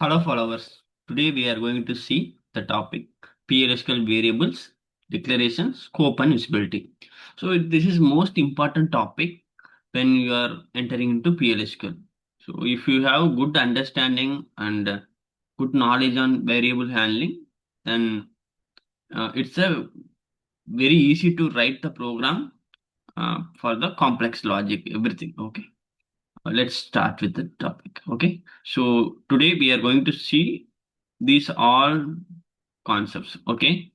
Hello followers. Today we are going to see the topic PLSQL variables, declaration, scope and visibility. So this is most important topic when you are entering into PLSQL. So if you have good understanding and good knowledge on variable handling, then it's a very easy to write the program for the complex logic, everything. Okay. Let's start with the topic. Okay. So today we are going to see these all concepts. Okay.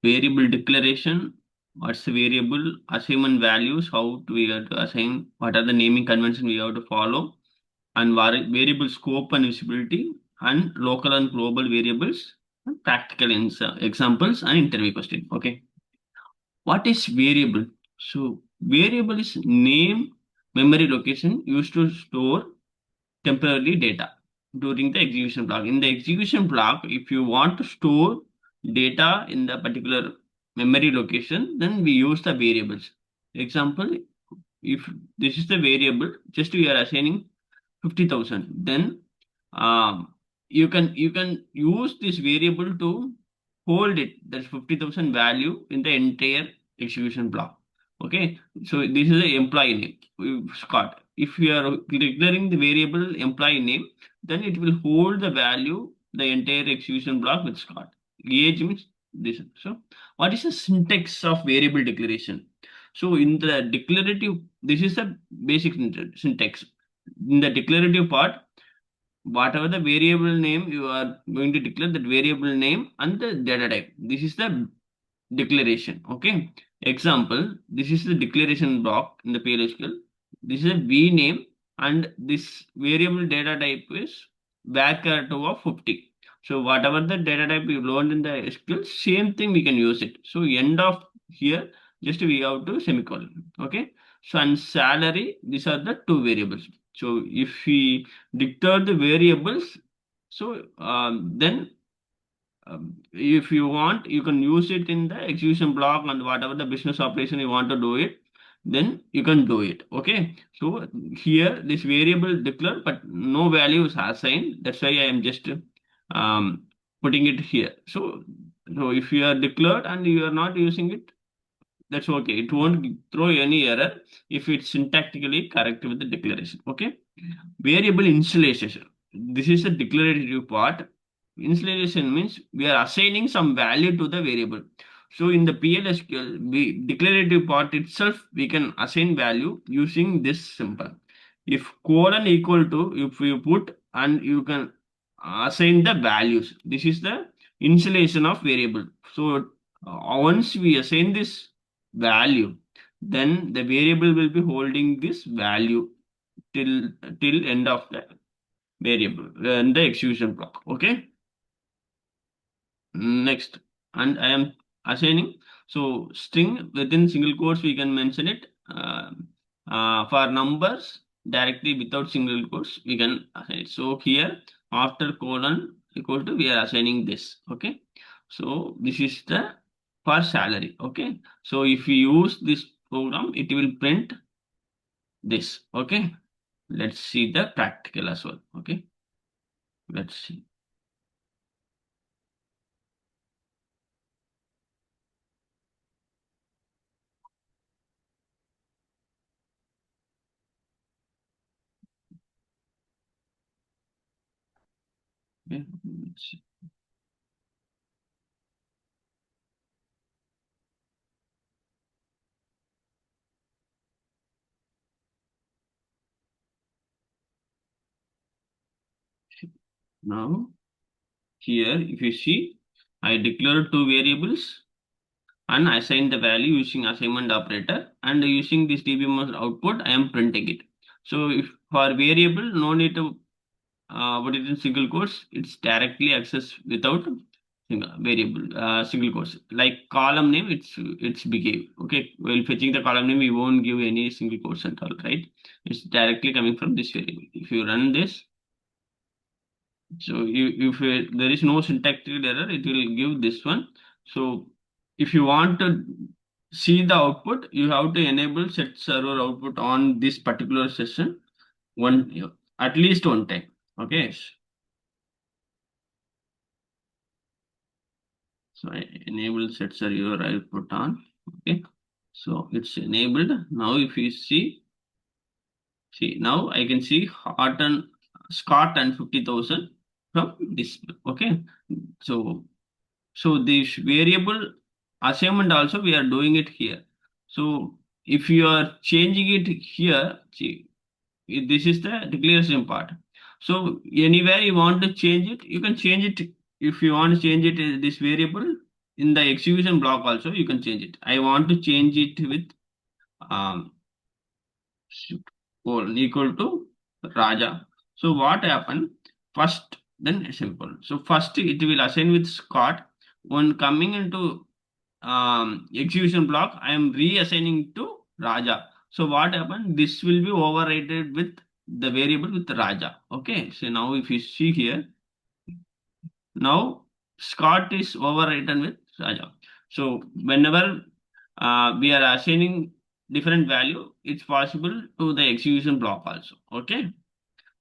Variable declaration, what's the variable assignment values, how do we have to assign, what are the naming convention we have to follow, and variable scope and visibility, and local and global variables, and practical examples and interview question. Okay. What is variable? So variable is name, memory location used to store temporarily data during the execution block. In the execution block, if you want to store data in the particular memory location, then we use the variables. Example, if this is the variable, just we are assigning 50,000, then um, you can use this variable to hold it, that 50,000 value in the entire execution block. Okay, so this is the employee name, Scott. If you are declaring the variable employee name, then it will hold the value the entire execution block with Scott. Age means this. So what is the syntax of variable declaration? So in the declarative, this is the basic syntax. In the declarative part, whatever the variable name you are going to declare, that variable name and the data type, this is the declaration. Okay. Example, this is the declaration block in the PLSQL. This is a v name, and this variable data type is varchar2 of 50. So whatever the data type you learned in the SQL, same thing we can use it. So end of here, just we have to semicolon. Okay. So and salary, these are the two variables. So if we declare the variables, so then if you want, you can use it in the execution block and whatever the business operation you want to do it, then you can do it. Okay. So here this variable declared, but no value is assigned. That's why I am just um, putting it here. So if you are declared and you are not using it, that's okay. It won't throw any error if it's syntactically correct with the declaration. Okay. Variable initialization. This is the declarative part. Initialization means we are assigning some value to the variable. So in the PLSQL, we declarative part itself, we can assign value using this symbol. If colon equal to, if you put and you can assign the values. This is the initialization of variable. So once we assign this value, then the variable will be holding this value till till end of the variable in the execution block. Okay. Next, and I am assigning. So string within single quotes we can mention it. For numbers directly without single quotes we can assign it. So here after colon equal to we are assigning this. Okay. So this is the for salary. Okay. So if we use this program, it will print this. Okay. Let's see the practical as well. Okay. Let's see. Okay. Let's see. Now here, if you see, I declared two variables and assign the value using assignment operator, and using this dbms output, I am printing it. So if for variable, no need to put it in single quotes, it's directly accessed without single variable, single quotes. Like column name, it's behave. Okay, while fetching the column name, we won't give any single quotes at all, right? It's directly coming from this variable. If you run this, so if there is no syntactical error, it will give this one. So if you want to see the output, you have to enable set server output on this particular session one at least one time. Okay. So I enable set server I put on. Okay. So it's enabled. Now if you see now I can see Hot and Scott and 50,000 from this. Okay. So this variable assignment also we are doing it here. So if you are changing it here, see, this is the declaration part. So anywhere you want to change it, you can change it. If you want to change it this variable in the execution block also, you can change it. I want to change it with um equal to Raja. So what happened? First, then simple. So first it will assign with Scott. When coming into execution block, I am reassigning to Raja. So what happened? This will be overrated with the variable with Raja. Okay. So now if you see here, now Scott is overwritten with Raja. So whenever we are assigning different value, it's possible to the execution block also. Okay.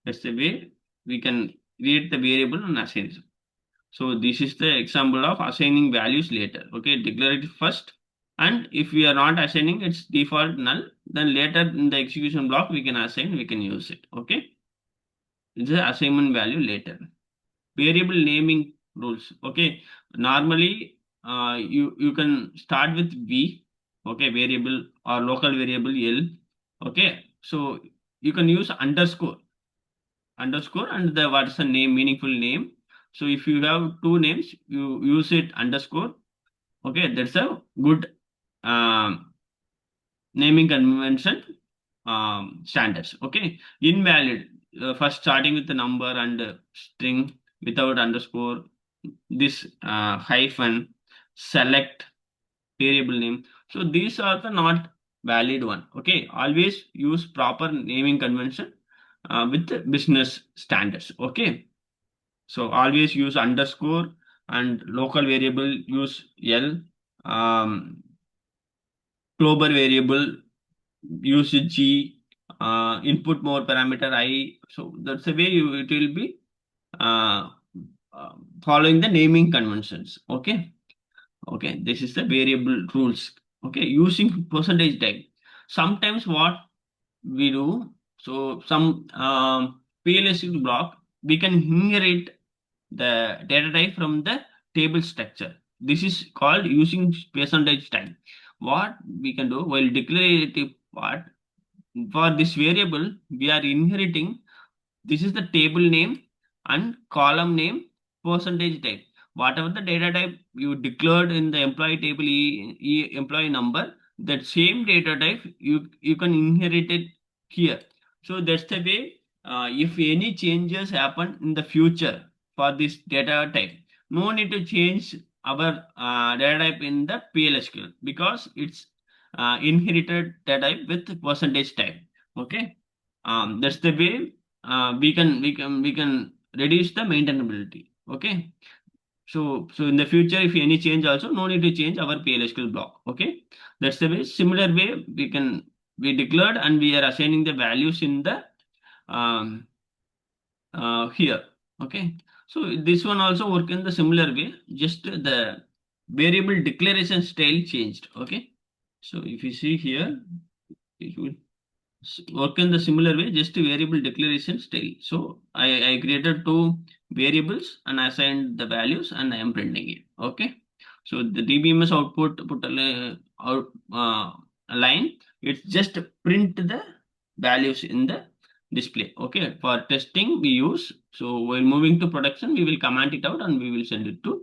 That's the way we can create the variable and assign it. So this is the example of assigning values later. Okay, declare it first. And if we are not assigning its default null, then later in the execution block we can assign, we can use it. Okay, it's the assignment value later. Variable naming rules. Okay, normally you can start with v. Okay, variable or local variable l. Okay, so you can use underscore and the what's the name meaningful name. So if you have two names you use it underscore. Okay, that's a good um, naming convention standards. Okay, invalid first starting with the number and string without underscore, this hyphen, select variable name. So these are the not valid one. Okay, always use proper naming convention with the business standards. Okay, so always use underscore and local variable use L, global variable use G, input more parameter I. So that's the way it will be uh, following the naming conventions. Okay. Okay, this is the variable rules. Okay, using percentage type. Sometimes what we do, so some PLSQL block, we can inherit the data type from the table structure. This is called using percentage type. What we can do while declarative part, for this variable, we are inheriting, this is the table name and column name, percentage type. Whatever the data type you declared in the employee table, employee number, that same data type you can inherit it here. So that's the way. If any changes happen in the future for this data type, no need to change our data type in the PLSQL because it's inherited data type with percentage type. Okay, that's the way we can reduce the maintainability. Okay, so in the future if any change also no need to change our PLSQL block. Okay, that's the way. Similar way we declared and we are assigning the values in the um, here. Okay, so this one also work in the similar way, just the variable declaration style changed. Okay, so if you see here it will work in the similar way, just a variable declaration style. So I created two variables and assigned the values and I am printing it. Okay. So the DBMS output put out a line. It's just print the values in the display. Okay. For testing we use. So while moving to production, we will comment it out and we will send it to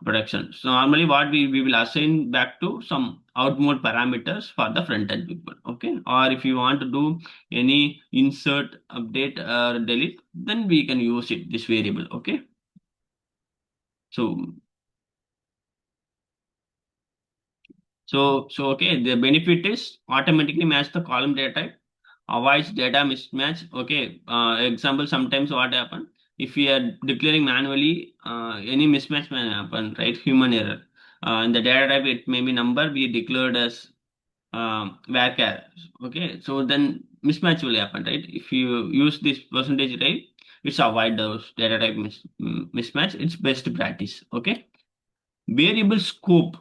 production. So normally what we will assign back to some out mode parameters for the front end people. Okay. Or if you want to do any insert, update or delete, then we can use it, this variable. Okay. So, okay, the benefit is automatically match the column data type, avoids data mismatch. Okay, example, sometimes what happen if we are declaring manually, any mismatch may happen, right? Human error. In the data type, it may be number we declared as varchar. Okay, so then mismatch will happen, right? If you use this percentage type, it's avoid those data type mismatch. It's best practice. Okay. Variable scope.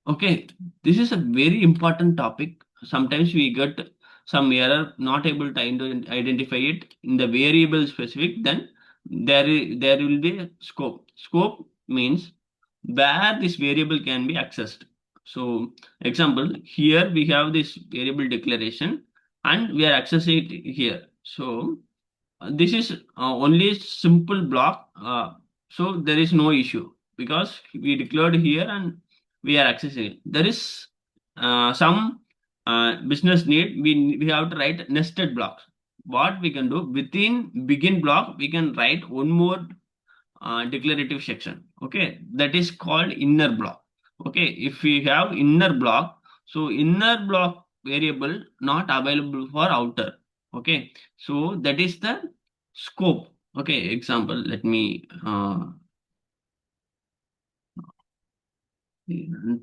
Okay, this is a very important topic. Sometimes we get some error, not able to identify it in the variable specific. Then there will be a scope. Scope means where this variable can be accessed. So, example, here we have this variable declaration and we are accessing it here. So, this is only a simple block, so there is no issue because we declared here and we are accessing it. There is some business need. We have to write nested blocks. What we can do within begin block, we can write one more declarative section. Okay, that is called inner block. Okay, if we have inner block, so inner block variable not available for outer. Okay, so that is the scope. Okay, example, let me run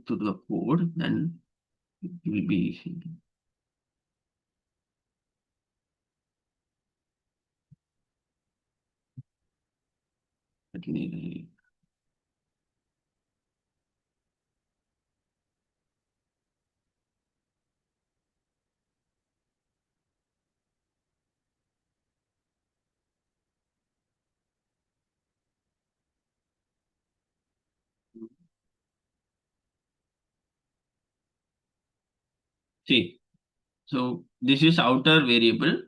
to the code, then it will be. Let me see. So this is outer variable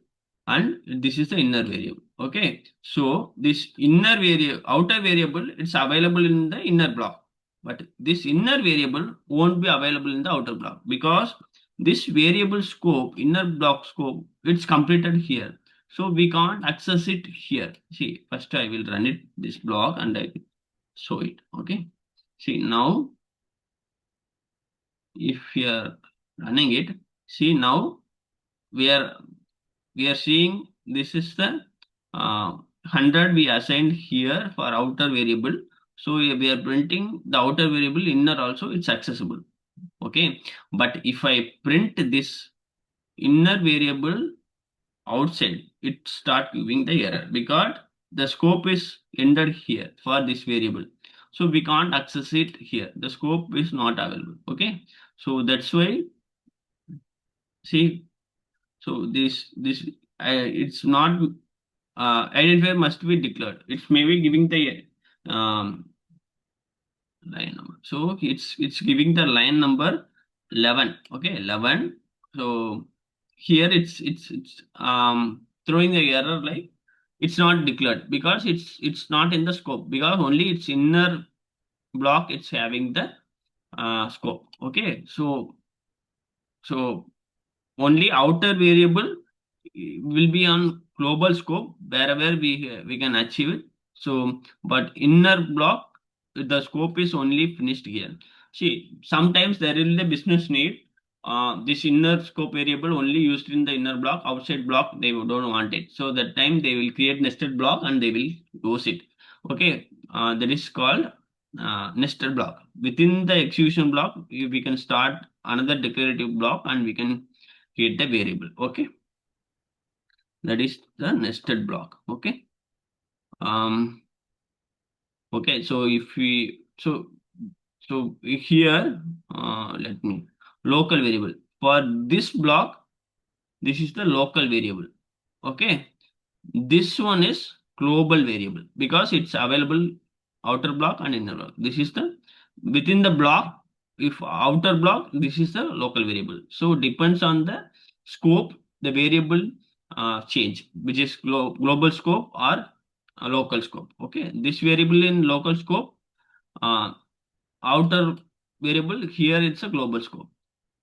and this is the inner variable. Okay. So this inner variable, outer variable, it's available in the inner block. But this inner variable won't be available in the outer block because this variable scope, inner block scope, it's completed here. So we can't access it here. See, first I will run it, this block, and I will show it. Okay. See, now if we are running it, see now we are we are seeing this is the 100 we assigned here for outer variable. So we are printing the outer variable, inner also it's accessible. Okay, but if I print this inner variable outside, it start giving the error because the scope is ended here for this variable. So we can't access it here, the scope is not available. Okay, so that's why, see, so this it's not identifier must be declared. It's maybe giving the line number. So it's giving the line number 11. Okay, 11. So here it's throwing the error like it's not declared because it's not in the scope because only its inner block it's having the scope. Okay, so only outer variable will be on global scope wherever we can achieve it. So, but inner block, the scope is only finished here. See, sometimes there is a business need. This inner scope variable only used in the inner block, outside block they don't want it. So that time they will create nested block and they will use it. Okay, that is called nested block. Within the execution block, we can start another declarative block and we can create the variable. Okay, that is the nested block. Okay, um okay, so if we so here, let me, local variable for this block, this is the local variable. Okay, this one is global variable because it's available outer block and inner block. This is the within the block. If outer block, this is the local variable. So depends on the scope, the variable change, which is global scope or local scope. Okay, this variable in local scope, uh, outer variable here it's a global scope.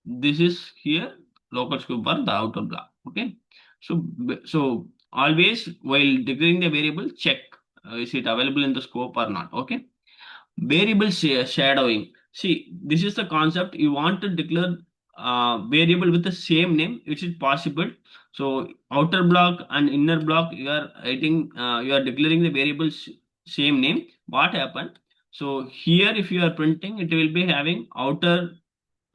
This is here local scope for the outer block. Okay, so always while declaring the variable, check is it available in the scope or not. Okay, variable shadowing. See, this is the concept. You want to declare variable with the same name. Is it possible? So outer block and inner block, you are writing, you are declaring the variables same name. What happened? So here, if you are printing, it will be having outer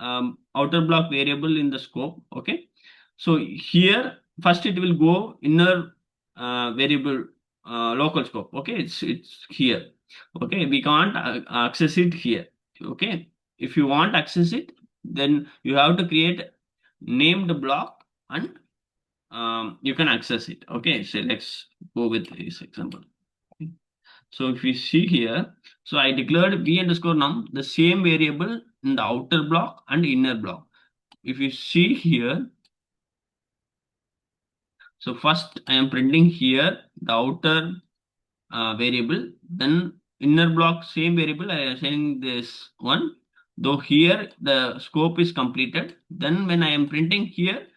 block variable in the scope. Okay, so here first it will go inner variable local scope. Okay, it's here. Okay, we can't access it here. Okay, if you want access it, then you have to create named block and you can access it. Okay, so let's go with this example. Okay. So if you see here, so I declared v underscore num, the same variable in the outer block and inner block. If you see here, so first I am printing here the outer variable, then inner block same variable I am assigning this one. Though here the scope is completed, then when I am printing here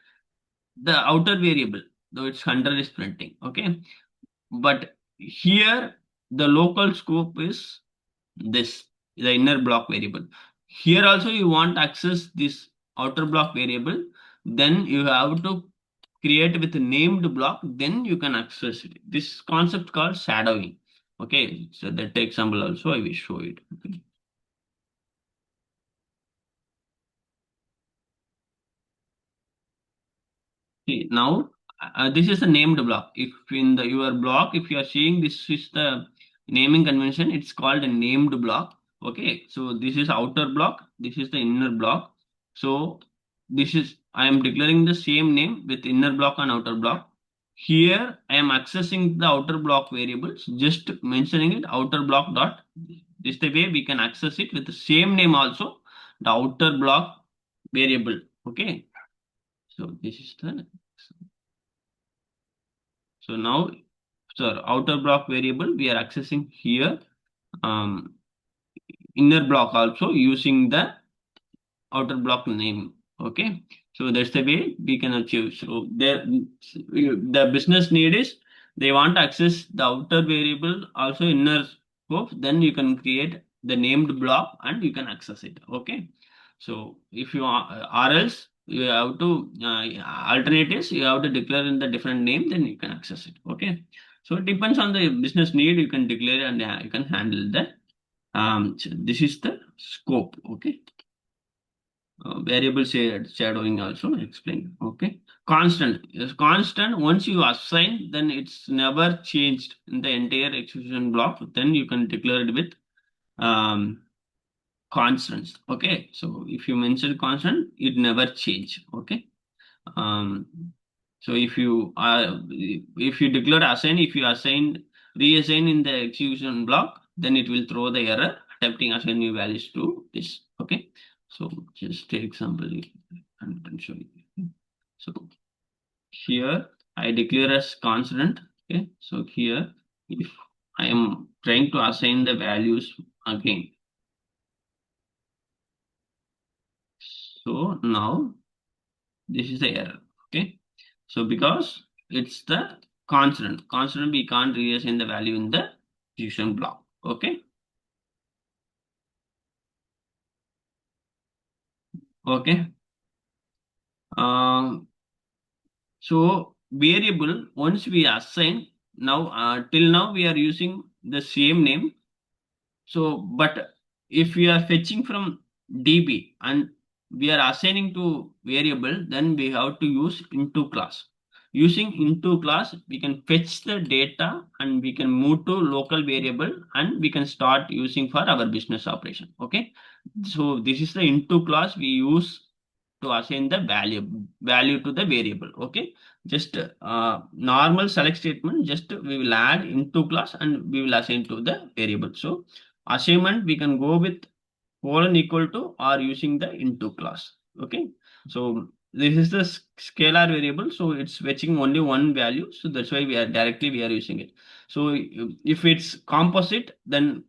the outer variable, though it's 100 is printing. Okay, but here the local scope is this, the inner block variable. Here also you want access this outer block variable, then you have to create with a named block, then you can access it. This concept called shadowing. Okay, so that example also I will show it. Okay. See, now this is a named block. If in the your block, if you are seeing this is the naming convention, it's called a named block. Okay, so this is outer block, this is the inner block. So this is I am declaring the same name with inner block and outer block. Here I am accessing the outer block variables, just mentioning it outer block dot. This is the way we can access it with the same name also, the outer block variable. Okay, so this is the so now, so outer block variable we are accessing here, um, inner block also using the outer block name. Okay, so that's the way we can achieve. So there, the business need is they want to access the outer variable also inner scope. Then you can create the named block and you can access it. Okay, so if you are, or else you have to alternatives you have to declare in the different name. Then you can access it. Okay, so it depends on the business need. You can declare and you can handle that. So this is the scope. Okay, variable shadowing also explained. Okay, constant is constant. Once you assign, then it's never changed in the entire execution block. Then you can declare it with um, constants. Okay, so if you mention constant, it never change. Okay, um, so if you declare assign, if you assign reassign in the execution block, then it will throw the error attempting assign new values to this. Okay, so just take example and then show you. So here I declare as constant. Okay, so here if I am trying to assign the values again, so now this is the error. Okay, so because it's the constant we can't reassign the value in the execution block. Okay, okay. Um, so variable once we assign now till now we are using the same name. So, but if we are fetching from DB and we are assigning to variable, then we have to use into class. Using into class, we can fetch the data and we can move to local variable and we can start using for our business operation. Okay. So this is the into class we use to assign the value to the variable. Okay. Just normal select statement, just we will add into class and we will assign to the variable. So assignment we can go with colon equal to or using the into class. Okay, so this is the scalar variable, so it's fetching only one value, so that's why we are using it. So if it's composite, then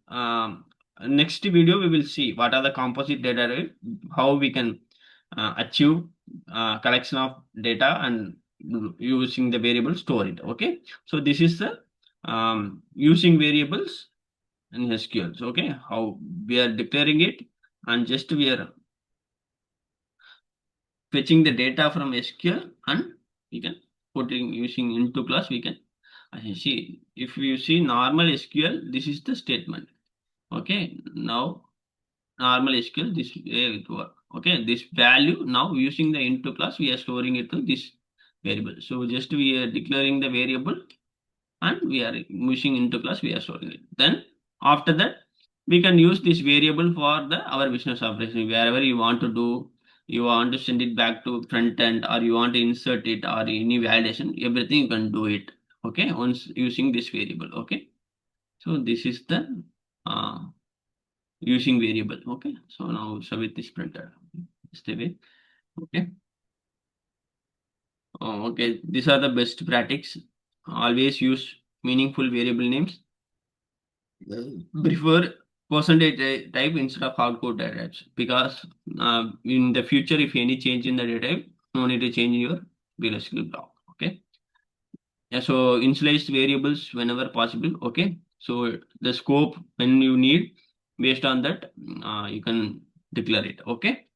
next video we will see what are the composite data type, how we can achieve collection of data and using the variable store it. Okay, so this is the using variables in SQL. So, okay, how we are declaring it and just we are fetching the data from SQL and we can putting using into class we can see if you see normal SQL, this is the statement. Okay, now normal SQL this way it work. Okay, this value now using the into class we are storing it to this variable. So just we are declaring the variable and we are using into class we are storing it. Then after that we can use this variable for the our business operation. Wherever you want to do, you want to send it back to front end, or you want to insert it, or any validation, everything you can do it. Okay, once using this variable. Okay, so this is the uh, using variable. Okay, so now submit this printer. Just a way. Okay. Okay, these are the best practice. Always use meaningful variable names. Prefer percentage type instead of hardcode data types, because in the future, if any change in the data type, no need to change your PLSQL block. Okay. Yeah, so initialize variables whenever possible. Okay. So the scope when you need, based on that, you can declare it. Okay.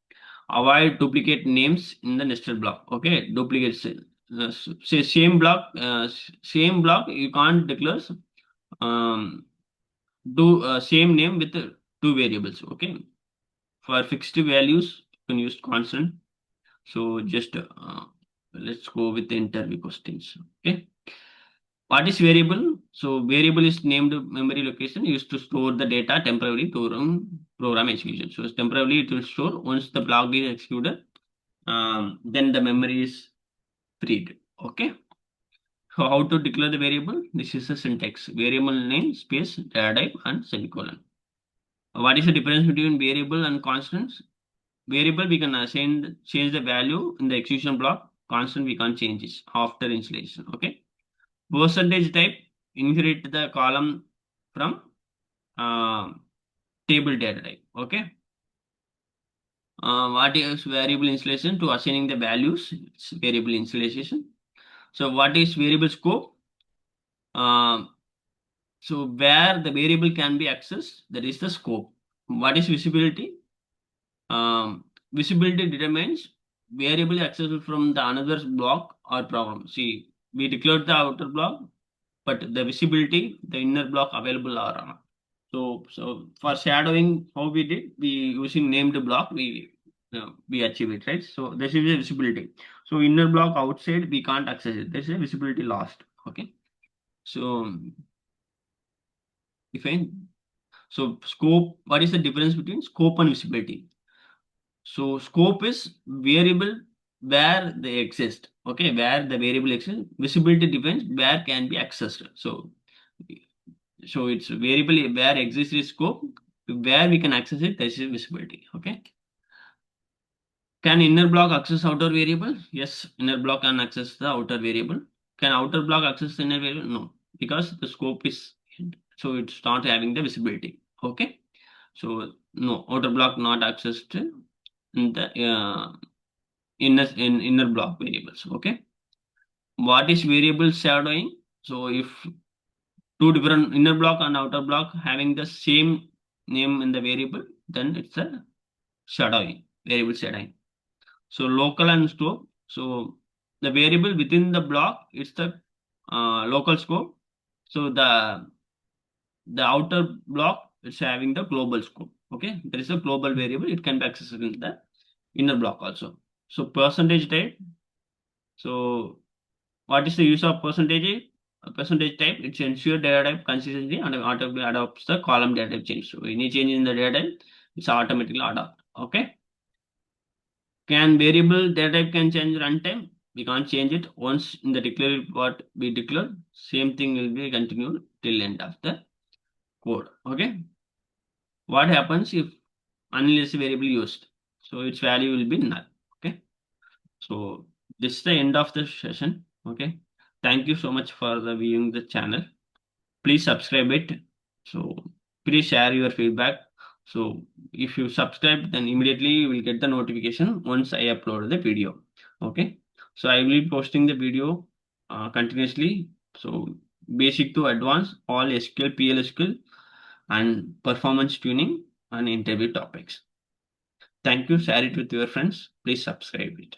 Avoid duplicate names in the nested block. Okay. Duplicates. Say same block you can't declare do same name with two variables. Okay, for fixed values you can use constant. So just let's go with the interview questions. Okay, what is variable? So variable is named memory location used to store the data temporarily during program execution. So temporarily it will store. Once the block is executed, then the memory is freed. Okay, so how to declare the variable? This is the syntax: variable name space data type and semicolon. What is the difference between variable and constants? Variable we can change the value in the execution block. Constant we can't change it after installation. Okay. Percentage type inherit the column from uh, table data type. Okay. What is variable installation? To assigning the values, it's variable installation. So what is variable scope? Um, so where the variable can be accessed, that is the scope. What is visibility? Visibility determines variable accessible from the another block or program. See, we declared the outer block, but the visibility, the inner block available or not. So for shadowing, how we did, we using named block, we achieve it, right? So this is the visibility. So inner block outside, we can't access it. This is a visibility lost. Okay. So if I so scope, what is the difference between scope and visibility? So scope is variable where they exist. Okay, where the variable exists. Visibility depends where can be accessed. So it's variable where exists is scope. Where we can access it, this is visibility. Okay. Can inner block access outer variable? Yes, inner block can access the outer variable. Can outer block access the inner variable? No, because the scope is so it's not having the visibility. Okay. So no, outer block not accessed in the inner block variables. Okay, what is variable shadowing? So if two different inner block and outer block having the same name in the variable, then it's a shadowing, variable shadowing. So local and scope. So the variable within the block, it's the local scope. So the outer block is having the global scope. Okay, there is a global variable, it can be accessed in the inner block also. So percentage type. So what is the use of percentage? A percentage type, it's ensure data type consistency and automatically adopts the column data type change. So any change in the data type, it's automatically adopt. Okay. Can variable data type can change runtime? We can't change it. Once in the declare what we declare, same thing will be continued till end of the code. Okay. What happens if unless variable used? So its value will be null. Okay. So this is the end of the session. Okay. Thank you so much for the viewing the channel. Please subscribe it. So please share your feedback. So if you subscribe, then immediately you will get the notification once I upload the video. Okay. So I will be posting the video continuously. So basic to advanced, all SQL, PLSQL, and performance tuning and interview topics. Thank you. Share it with your friends. Please subscribe it.